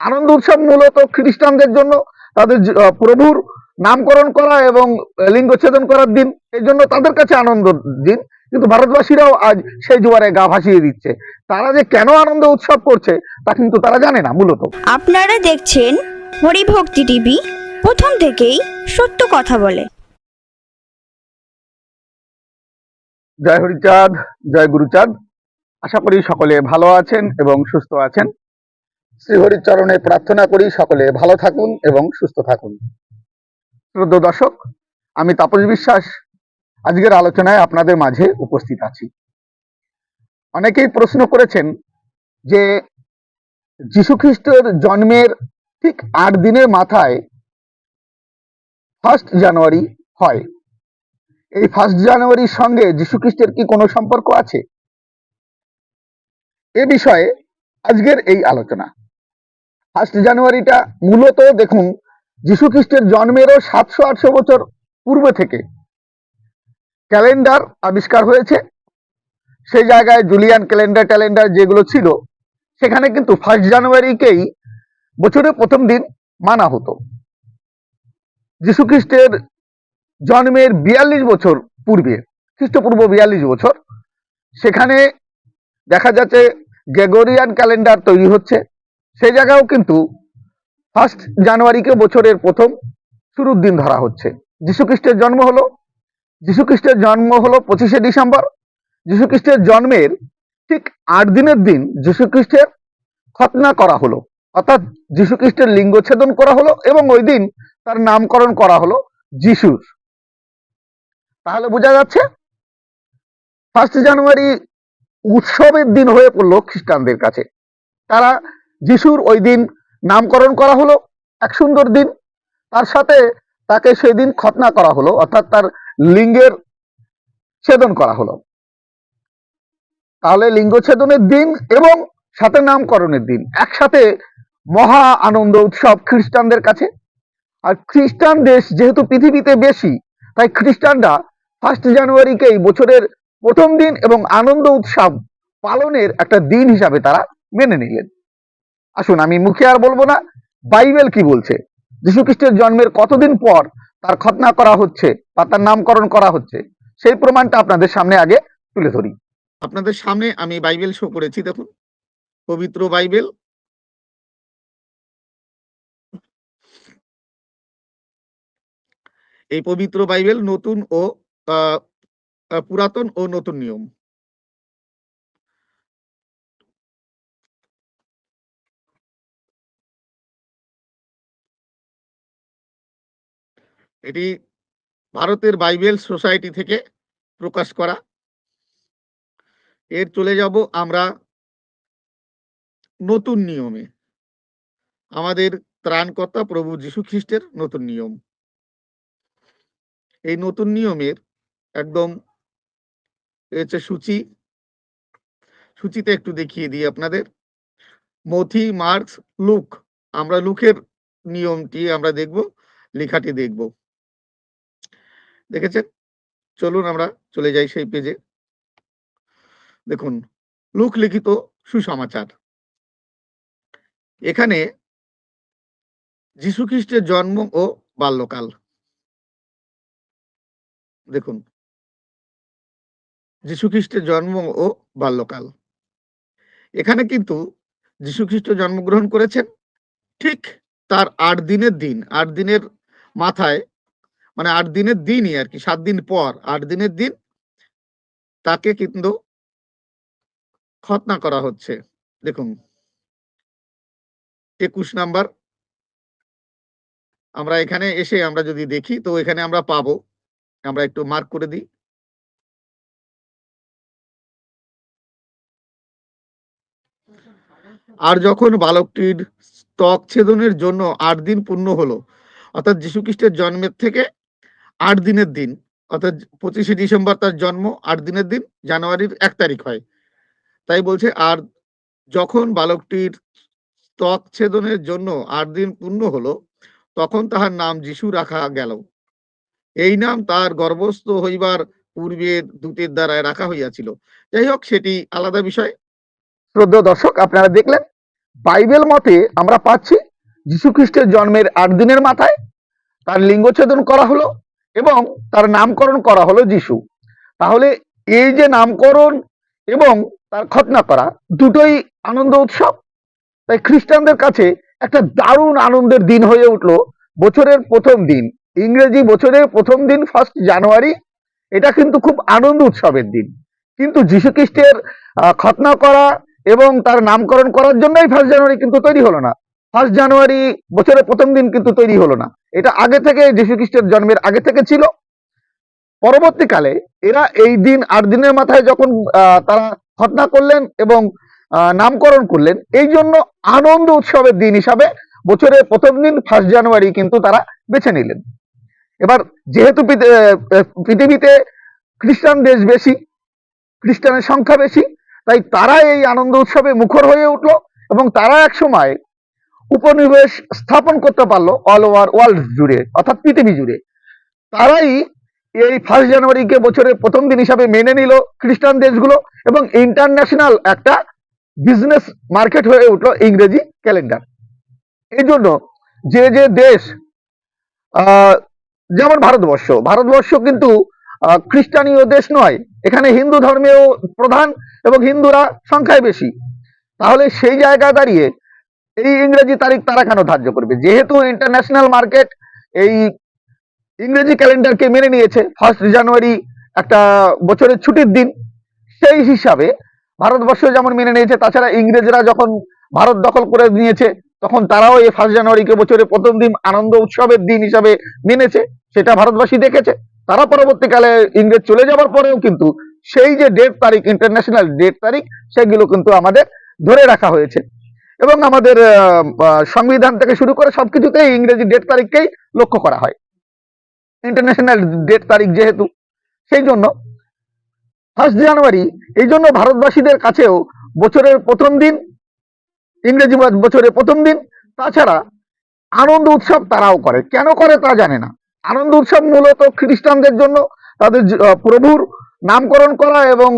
আনন্দ উৎসব মূলত খ্রিস্টানদের জন্য তাদের প্রভুর নামকরণ করা এবং লিঙ্গচ্ছেদন করার দিন, এই জন্য তাদের কাছে আনন্দ দিন। কিন্তু ভারতবাসীরাও আজ সেই জোয়ারে গা ভাসিয়ে দিচ্ছে। তারা যে কেন আনন্দ উৎসব করছে তা কিন্তু তারা জানে না মূলত। আপনারা দেখছেন হরিভক্তি টিভি, প্রথম থেকেই সত্য কথা বলে। জয় হরিচাঁদ, জয় গুরুচাঁদ। আশা করি সকলে ভালো আছেন এবং সুস্থ আছেন। শ্রীহরির চরণে প্রার্থনা করি সকলে ভালো থাকুন এবং সুস্থ থাকুন। শ্রদ্ধেয় দর্শক, আমি তাপস বিশ্বাস আজকের আলোচনায় আপনাদের মাঝে উপস্থিত আছি। অনেকেই প্রশ্ন করেছেন যে যীশু খ্রিস্টের জন্মের ঠিক 8 দিনের মাথায় 1 জানুয়ারি হয়। এই 1 জানুয়ারির সঙ্গে যীশু খ্রিস্টের কি কোনো সম্পর্ক আছে? এ বিষয়ে আজকের এই আলোচনা। 1 জানুয়ারিটা মূলত দেখুন যীশু খ্রিস্টের জন্মেরও 700-800 বছর পূর্বে থেকে ক্যালেন্ডার আবিষ্কার হয়েছে। সেই জায়গায় জুলিয়ান ক্যালেন্ডার যেগুলো ছিল সেখানে কিন্তু 1 জানুয়ারিকেই বছরের প্রথম দিন মানা হতো। যীশু খ্রিস্টের জন্মের 42 বছর পূর্বে, খ্রিস্টপূর্ব 42 বছর, সেখানে দেখা যাচ্ছে গ্রেগরিয়ান ক্যালেন্ডার তৈরি হচ্ছে। সেই জায়গায়ও কিন্তু 1 জানুয়ারিকে বছরের প্রথম শুরুর দিন ধরা হচ্ছে। যীশু খ্রিস্টের জন্ম হলো 25শে ডিসেম্বর। যীশু খ্রিস্টের জন্মের ঠিক 8 দিনের দিন যীশু খ্রিস্টের খতনা করা হলো, অর্থাৎ যীশু খ্রিস্টের লিঙ্গচ্ছেদন করা হলো এবং ওই দিন তার নামকরণ করা হলো যিশুর। তাহলে বোঝা যাচ্ছে 1 জানুয়ারি উৎসবের দিন হয়ে পড়লো খ্রিস্টানদের কাছে। তারা যিশুর ওই দিন নামকরণ করা হলো, এক সুন্দর দিন। তার সাথে তাকে সেই দিন খতনা করা হলো, অর্থাৎ তার লিঙ্গের ছেদন করা হলো। তাহলে লিঙ্গচ্ছেদনের দিন এবং সাথে নামকরণের দিন একসাথে মহা আনন্দ উৎসব খ্রিস্টানদের কাছে। আর খ্রিস্টান দেশ যেহেতু পৃথিবীতে বেশি, তাই খ্রিস্টানরা 1 জানুয়ারিকেই বছরের প্রথম দিন এবং আনন্দ উৎসব পালনের একটা দিন হিসাবে তারা মেনে নিলেন। আসুন, আমি মুখে আর বলবো না, বাইবেল কি বলছে, যীশু খ্রিস্টের জন্মের কতদিন পর তার খতনা করা হচ্ছে বা তার নামকরণ করা হচ্ছে, সেই প্রমাণটা আপনাদের সামনে আগে তুলে ধরি। আপনাদের সামনে আমি বাইবেল শো করেছি, দেখুন পবিত্র বাইবেল। এই পবিত্র বাইবেল নতুন ও পুরাতন ও নতুন নিয়ম। এটি ভারতের বাইবেল সোসাইটি থেকে প্রকাশ করা। এর চলে যাব আমরা নতুন নিয়মে, আমাদের ত্রাণকর্তা প্রভু যীশু খ্রিস্টের নতুন নিয়ম। এই নতুন নিয়মের একদম হচ্ছে সূচিতে একটু দেখিয়ে দিই আপনাদের। মথি, মার্কস, লুক, আমরা লুকের নিয়মটি আমরা দেখব, লেখাটি দেখব। দেখেছেন? চলুন আমরা চলে যাই সেই পেজে। দেখুন, লুক লিখিত সুসমাচার। এখানে যীশু খ্রিস্টের জন্ম ও বাল্যকাল দেখুন, যীশু খ্রিস্টের জন্ম ও বাল্যকাল। এখানে কিন্তু যীশু খ্রিস্ট জন্মগ্রহণ করেছেন ঠিক তার 8 দিনের দিন, 8 দিনের মাথায়, মানে 8 দিনের দিনই আর কি, 7 দিন পর 8 দিনের দিন তাকে কিন্তু খতনা করা হচ্ছে। দেখুন 21 নাম্বার, আমরা এখানে এসে আমরা যদি দেখি তো এখানে আমরা পাবো, আমরা একটু মার্ক করে দিই। আর যখন বালকটির ত্বক ছেদনের জন্য 8 দিন পূর্ণ হলো, অর্থাৎ যীশু খ্রিস্টের জন্মের থেকে 8 দিনের দিন, অর্থাৎ 25শে ডিসেম্বর তার জন্ম, 8 দিনের দিন জানুয়ারির 1 তারিখ হয়। তাই বলছে, আর যখন বালকটির ত্বক ছেদনের জন্য 8 দিন পূর্ণ হলো, তখন তাহার নাম যিশু রাখা গেল। এই নাম তার গর্ভস্থ হইবার পূর্বের দূতের দ্বারা রাখা হইয়াছিল। যাই হোক, সেটি আলাদা বিষয়। শ্রদ্ধেয় দর্শক, আপনারা দেখলেন বাইবেল মতে আমরা পাচ্ছি যীশু খ্রিস্টের জন্মের 8 দিনের মাথায় তার লিঙ্গচ্ছেদন করা হলো এবং তার নামকরণ করা হলো যিশু। তাহলে এই যে নামকরণ এবং তার খতনা করা দুটোই আনন্দ উৎসব। তাই খ্রিস্টানদের কাছে একটা দারুণ আনন্দের দিন হয়ে উঠলো বছরের প্রথম দিন, ইংরেজি বছরের প্রথম দিন 1 জানুয়ারি। এটা কিন্তু খুব আনন্দ উৎসবের দিন। কিন্তু যীশু খ্রিস্টের খতনা করা এবং তার নামকরণ করার জন্যই 1 জানুয়ারি কিন্তু তৈরি হলো না। 1 জানুয়ারি বছরের প্রথম দিন কিন্তু তৈরি হলো না, এটা আগে থেকে যীশু খ্রিস্টের জন্মের আগে থেকে ছিল। পরবর্তীকালে এরা এই দিন 8 দিনের মাথায় যখন তারা খতনা করলেন এবং নামকরণ করলেন, এই জন্য আনন্দ উৎসবের দিন হিসাবে বছরের প্রথম দিন 1 জানুয়ারি কিন্তু তারা বেছে নিলেন। এবার যেহেতু পৃথিবীতে খ্রিস্টান দেশ বেশি, খ্রিস্টানের সংখ্যা বেশি, তাই তারা এই আনন্দ উৎসবে মুখর হয়ে উঠলো এবং তারা এক সময় উপনিবেশ স্থাপন করতে পারলো অল ওভার ওয়ার্ল্ড জুড়ে, অর্থাৎ পৃথিবী জুড়ে। তারাই এই 1 জানুয়ারিকে বছরের প্রথম দিন হিসাবে মেনে নিল খ্রিস্টান দেশগুলো এবং ইন্টারন্যাশনাল একটা বিজনেস মার্কেট হয়ে উঠলো ইংরেজি ক্যালেন্ডার। এই জন্য যে যে দেশ যেমন ভারতবর্ষ কিন্তু খ্রিস্টানীয় দেশ নয়, এখানে হিন্দু ধর্মেও প্রধান এবং হিন্দুরা সংখ্যায় বেশি। তাহলে সেই জায়গা দাঁড়িয়ে এই ইংরেজি তারিখ তারা কেন ধার্য করবে? যেহেতু ইন্টারন্যাশনাল মার্কেট এই ইংরেজি ক্যালেন্ডারকে মেনে নিয়েছে, 1 জানুয়ারি একটা বছরের ছুটির দিন, সেই হিসাবে ভারতবর্ষ যেমন মেনে নিয়েছে, তাছাড়া ইংরেজরা যখন ভারত দখল করে নিয়েছে তখন তারাও এই 1 জানুয়ারিকে বছরের প্রথম দিন আনন্দ উৎসবের দিন হিসাবে মেনেছে, সেটা ভারতবাসী দেখেছে। তারা পরবর্তীকালে ইংরেজ চলে যাবার পরেও কিন্তু সেই যে ডেট তারিখ, ইন্টারন্যাশনাল ডেট তারিখ, সেগুলো কিন্তু আমাদের ধরে রাখা হয়েছে এবং আমাদের সংবিধান থেকে শুরু করে সবকিছুতেই ইংরেজি ডেট তারিখকেই লক্ষ্য করা হয়, ইন্টারন্যাশনাল ডেট তারিখ যেহেতু। সেই জন্য 1 জানুয়ারি এই জন্য ভারতবাসীদের কাছেও বছরের প্রথম দিন, ইংরেজি বছরের প্রথম দিন। তাছাড়া আনন্দ উৎসব তারাও করে, কেন করে তা জানে না। আনন্দ উৎসব মূলত খ্রিস্টানদের জন্য তাদের প্রভুর নামকরণ করা এবং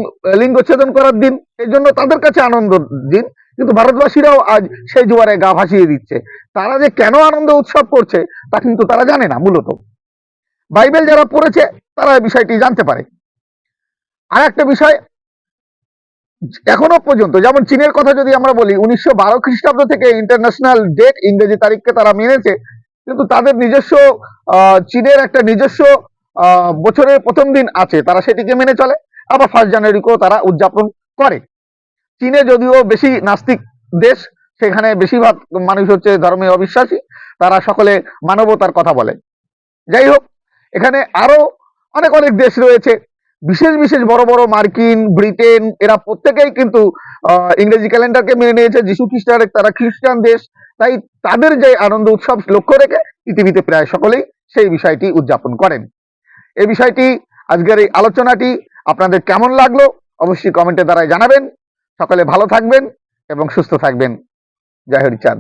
লিঙ্গচ্ছেদন করার দিন, এই জন্য তাদের কাছে আনন্দ দিন। কিন্তু ভারতবাসীরাও আজ সেই জোয়ারে গা ভাসিয়ে দিচ্ছে। তারা যে কেন আনন্দ উৎসব করছে তা কিন্তু তারা জানে না। মূলত বাইবেল যারা পড়েছে তারা এই বিষয়টি জানতে পারে। আর একটা বিষয়, এখনো পর্যন্ত যেমন চীনের কথা যদি আমরা বলি, 1912 খ্রিস্টাব্দ থেকে ইন্টারন্যাশনাল ডেট ইংরেজি তারিখকে তারা মেনেছে, কিন্তু তাদের নিজস্ব চীনের একটা নিজস্ব বছরের প্রথম দিন আছে, তারা সেটিকে মেনে চলে। আবার 1 জানুয়ারিকেও তারা উদযাপন করে। চীনে যদিও বেশি নাস্তিক দেশ, সেখানে বেশিরভাগ মানুষ হচ্ছে ধর্মে অবিশ্বাসী, তারা সকলে মানবতার কথা বলে। যাই হোক, এখানে আরো অনেক অনেক দেশ রয়েছে, বিশেষ বড় বড় মার্কিন, ব্রিটেন, এরা প্রত্যেকেই কিন্তু ইংরেজি ক্যালেন্ডারকে মেনে নিয়েছে। যীশু খ্রিস্টান তারা খ্রিস্টান দেশ, তাই তাদের যে আনন্দ উৎসব লক্ষ্য রেখে পৃথিবীতে প্রায় সকলেই সেই বিষয়টি উদযাপন করেন। এই বিষয়টি, আজকের এই আলোচনাটি আপনাদের কেমন লাগলো অবশ্যই কমেন্টের দ্বারা জানাবেন। সকলে ভালো থাকবেন এবং সুস্থ থাকবেন। জয় হরিচাঁদ।